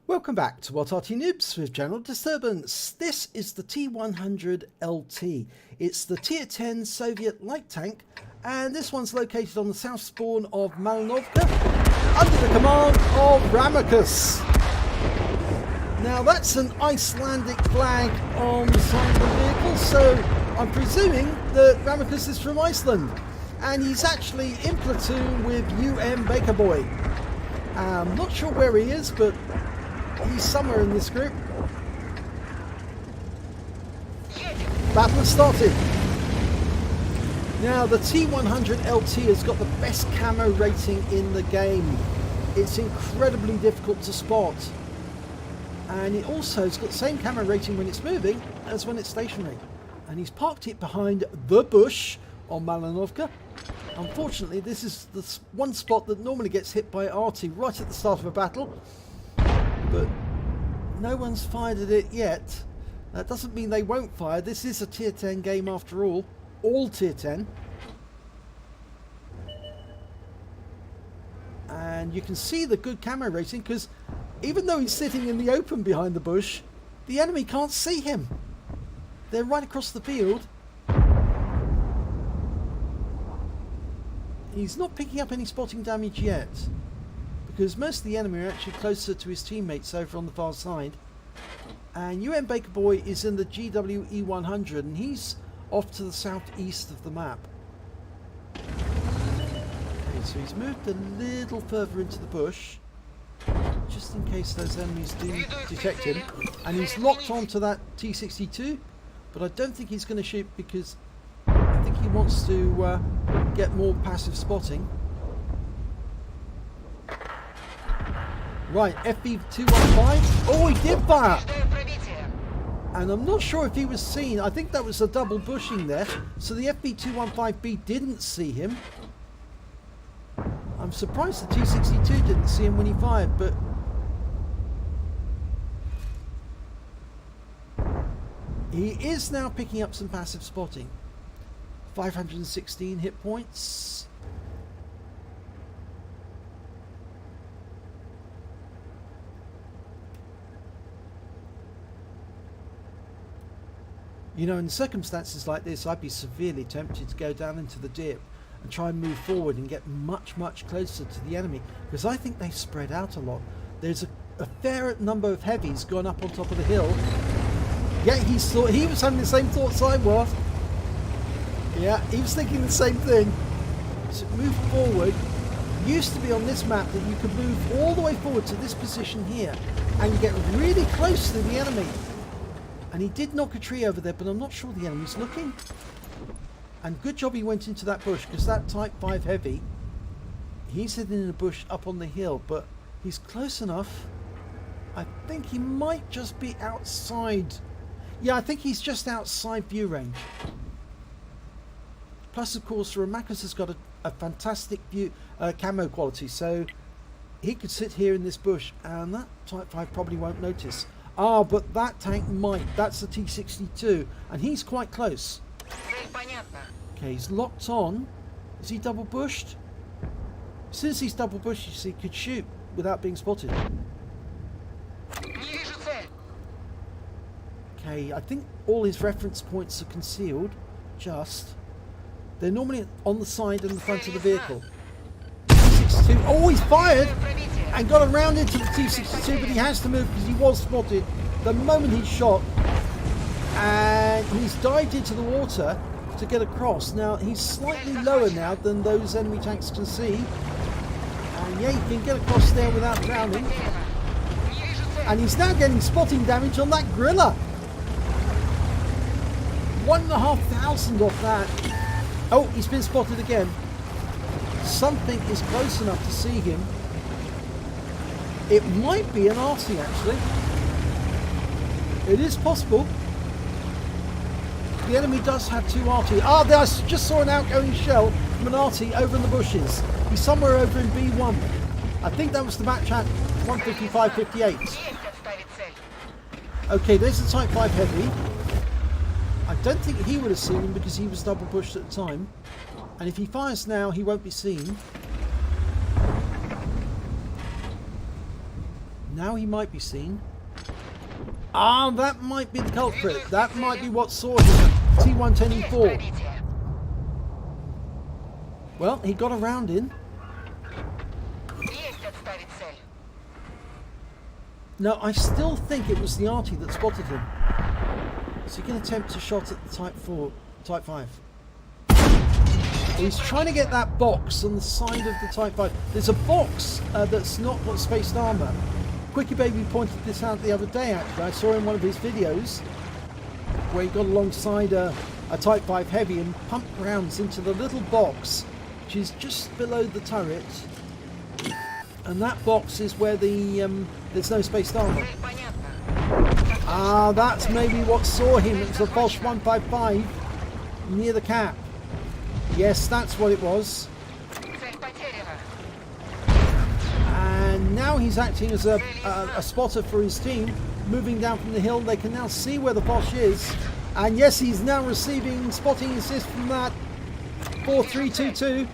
Welcome back to What Arty Noobs with General Disturbance. This is the T-100 LT. It's the Tier 10 Soviet light tank, and this one's located on the south spawn of Malinovka under the command of Ramakus. Now that's an Icelandic flag on the side of the vehicle, so I'm presuming that Ramakus is from Iceland, and he's actually in platoon with Baker Boy. I'm not sure where he is, but he's somewhere in this group. Battle has started. Now the T-100 LT has got the best camo rating in the game. It's incredibly difficult to spot. And it also has got the same camo rating when it's moving as when it's stationary. And he's parked it behind the bush on Malinovka. Unfortunately, this is the one spot that normally gets hit by Arty right at the start of a battle. But no one's fired at it yet. That doesn't mean they won't fire. This is a tier 10 game after all tier 10. And you can see the good camo rating because even though he's sitting in the open behind the bush, the enemy can't see him. They're right across the field. He's not picking up any spotting damage yet, because most of the enemy are actually closer to his teammates over on the far side. And Baker Boy is in the GWE100 and he's off to the southeast of the map. Okay, so he's moved a little further into the bush, just in case those enemies do detect him. And he's locked onto that T-62, but I don't think he's going to shoot because I think he wants to get more passive spotting. Right, FV215. Oh, he did fire! And I'm not sure if he was seen. I think that was a double bushing there. So the FV215B didn't see him. I'm surprised the T-62 didn't see him when he fired, but he is now picking up some passive spotting. 516 hit points. You know, in circumstances like this, I'd be severely tempted to go down into the dip and try and move forward and get much closer to the enemy, because I think they spread out a lot. There's a fair number of heavies going up on top of the hill. Yeah, he was having the same thoughts I was. Yeah, he was thinking the same thing. So move forward. Used to be on this map that you could move all the way forward to this position here and you get really close to the enemy. And he did knock a tree over there, but I'm not sure the enemy's looking. And good job he went into that bush, because that Type 5 heavy, he's hidden in a bush up on the hill, but he's close enough. I think he might just be outside. Yeah, I think he's just outside view range. Plus, of course, Ramakus has got a fantastic view camo quality, so he could sit here in this bush, and that Type 5 probably won't notice. Ah, but that tank might. That's the T-62, and he's quite close. Okay, he's locked on. Is he double bushed? Since he's double bushed, you see, he could shoot without being spotted. Okay, I think all his reference points are concealed. Just. They're normally on the side and the front of the vehicle. T-62. Oh, he's fired! And got around into the T-62, but he has to move because he was spotted the moment he shot. And he's dived into the water to get across. Now, he's slightly lower now than those enemy tanks can see. And yeah, he can get across there without drowning. And he's now getting spotting damage on that Grilla. 1,500 off that. Oh, he's been spotted again. Something is close enough to see him. It might be an Arty, actually. It is possible. The enemy does have two Arty. Ah, there, I just saw an outgoing shell from an Arty over in the bushes. He's somewhere over in B1. I think that was the match at 155.58. Okay, there's the Type 5 Heavy. I don't think he would have seen him because he was double pushed at the time. And if he fires now, he won't be seen. Now he might be seen. Ah, that might be the culprit. That might be what saw him. T-110E4. Well, he got around in. No, I still think it was the Arty that spotted him. So he can attempt a shot at the Type 5. He's trying to get that box on the side of the Type 5. There's a box that's not got spaced armour. Quickie Baby pointed this out the other day, actually. I saw in one of his videos where he got alongside a Type 5 Heavy and pumped rounds into the little box, which is just below the turret. And that box is where there's no spaced armour. Ah, that's maybe what saw him. It was a Bosch 155 near the cap. Yes, that's what it was. And now he's acting as a spotter for his team, moving down from the hill. They can now see where the Bosch is. And yes, he's now receiving spotting assist from that 4322.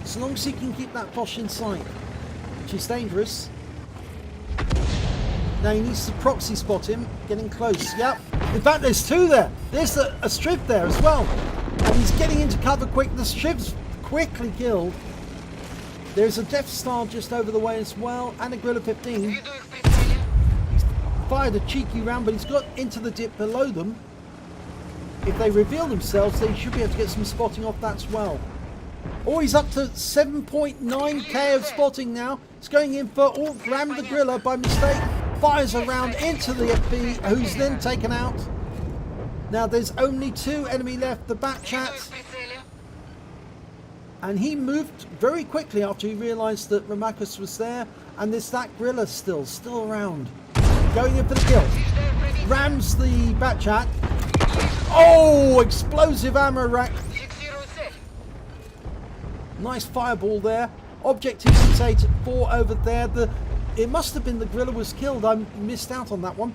As long as he can keep that Bosch in sight, which is dangerous. Now he needs to proxy spot him, getting close. Yep. In fact, there's two there. There's a strip there as well. And he's getting into cover quick. The strip's quickly killed. There's a Death Star just over the way as well, and a Gorilla 15. He's fired a cheeky round, but he's got into the dip below them. If they reveal themselves, they should be able to get some spotting off that as well. Oh, he's up to 7.9k of spotting now. He's going in for rammed the Gorilla by mistake. Fires a round into the FP, who's then taken out. Now there's only two enemy left, the Batchat. And he moved very quickly after he realised that Ramakus was there. And there's that Gorilla still around. Going in for the kill. Rams the Batchat. Oh, explosive ammo rack. Nice fireball there. Objective 684 over there. It must have been the Gorilla was killed. I missed out on that one.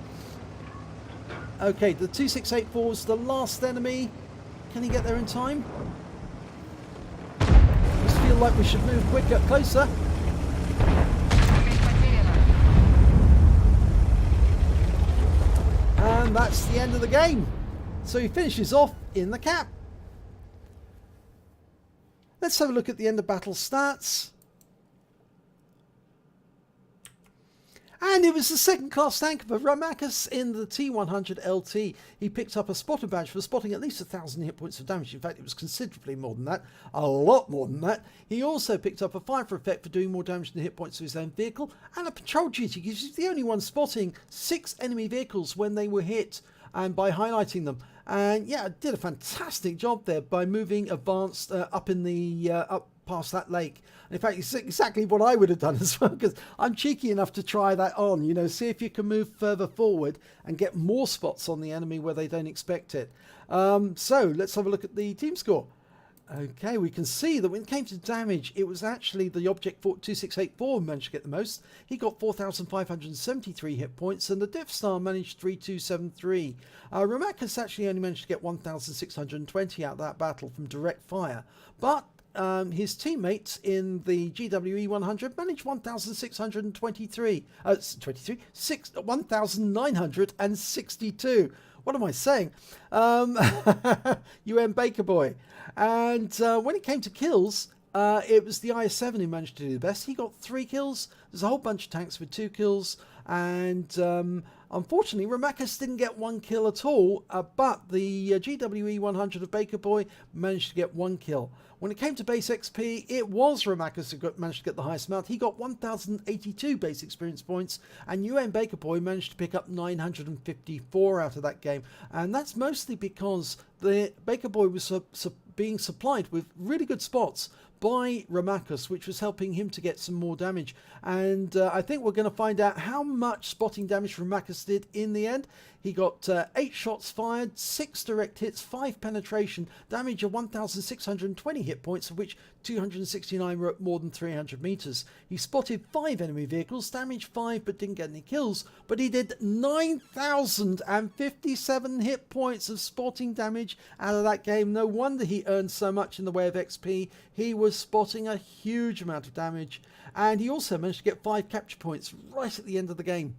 Okay, the 2684 is the last enemy. Can he get there in time? Just feel like we should move quicker, closer. And that's the end of the game. So he finishes off in the cap. Let's have a look at the end of battle stats. And it was the second class tank for Ramakus in the T-100 LT. He picked up a spotter badge for spotting at least 1,000 hit points of damage. In fact, it was considerably more than that. A lot more than that. He also picked up a fire for effect for doing more damage than hit points to his own vehicle. And a patrol duty, because he's the only one spotting 6 enemy vehicles when they were hit, and by highlighting them. And yeah, did a fantastic job there by moving advanced up in the up past that lake. And in fact, it's exactly what I would have done as well, because I'm cheeky enough to try that on, you know, see if you can move further forward and get more spots on the enemy where they don't expect it. So let's have a look at the team score. Okay, we can see that when it came to damage, it was actually the Object 2684 who managed to get the most. He got 4,573 hit points, and the Death Star managed 3,273. Ramakus actually only managed to get 1,620 out of that battle from direct fire, but his teammates in the GWE 100 managed 1,623. 1,962. What am I saying? UN Baker Boy. And when it came to kills, it was the IS-7 who managed to do the best. He got 3 kills. There's a whole bunch of tanks with 2 kills. And unfortunately, Ramakus didn't get 1 kill at all. But the GWE 100 of Baker Boy managed to get 1 kill. When it came to base XP, it was Ramakus who managed to get the highest amount. He got 1,082 base experience points, and UN Baker Boy managed to pick up 954 out of that game. And that's mostly because the Baker Boy was being supplied with really good spots by Ramakus, which was helping him to get some more damage. And I think we're going to find out how much spotting damage Ramakus did in the end. He got 8 shots fired, 6 direct hits, 5 penetration, damage of 1,620 hit points, of which 269 were at more than 300 meters. He spotted 5 enemy vehicles, damaged 5 but didn't get any kills, but he did 9,057 hit points of spotting damage out of that game. No wonder he earned so much in the way of XP. He was was spotting a huge amount of damage, and he also managed to get 5 capture points right at the end of the game.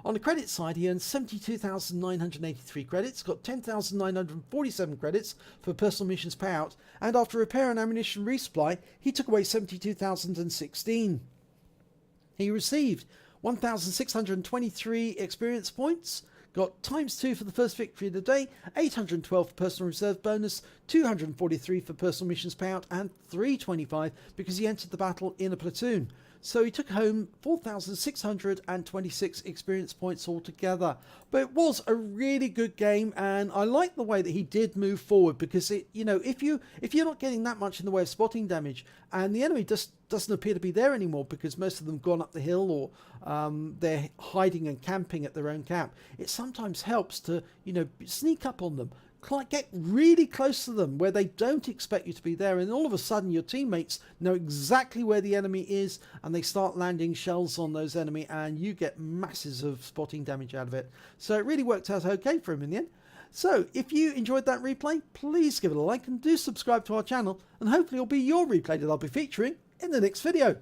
On the credit side, he earned 72,983 credits, got 10,947 credits for personal missions payout, and after repair and ammunition resupply, he took away 72,016. He received 1,623 experience points, got ×2 for the first victory of the day, 812 for personal reserve bonus, 243 for personal missions payout, and 325 because he entered the battle in a platoon. So he took home 4,626 experience points altogether. But it was a really good game, and I like the way that he did move forward, because if you're not getting that much in the way of spotting damage, and the enemy just doesn't appear to be there anymore because most of them gone up the hill, or they're hiding and camping at their own camp, it sometimes helps to sneak up on them. Get really close to them where they don't expect you to be there, and all of a sudden your teammates know exactly where the enemy is, and they start landing shells on those enemy, and you get masses of spotting damage out of it. So it really worked out okay for him in the end. So if you enjoyed that replay, please give it a like and do subscribe to our channel, and hopefully it'll be your replay that I'll be featuring in the next video.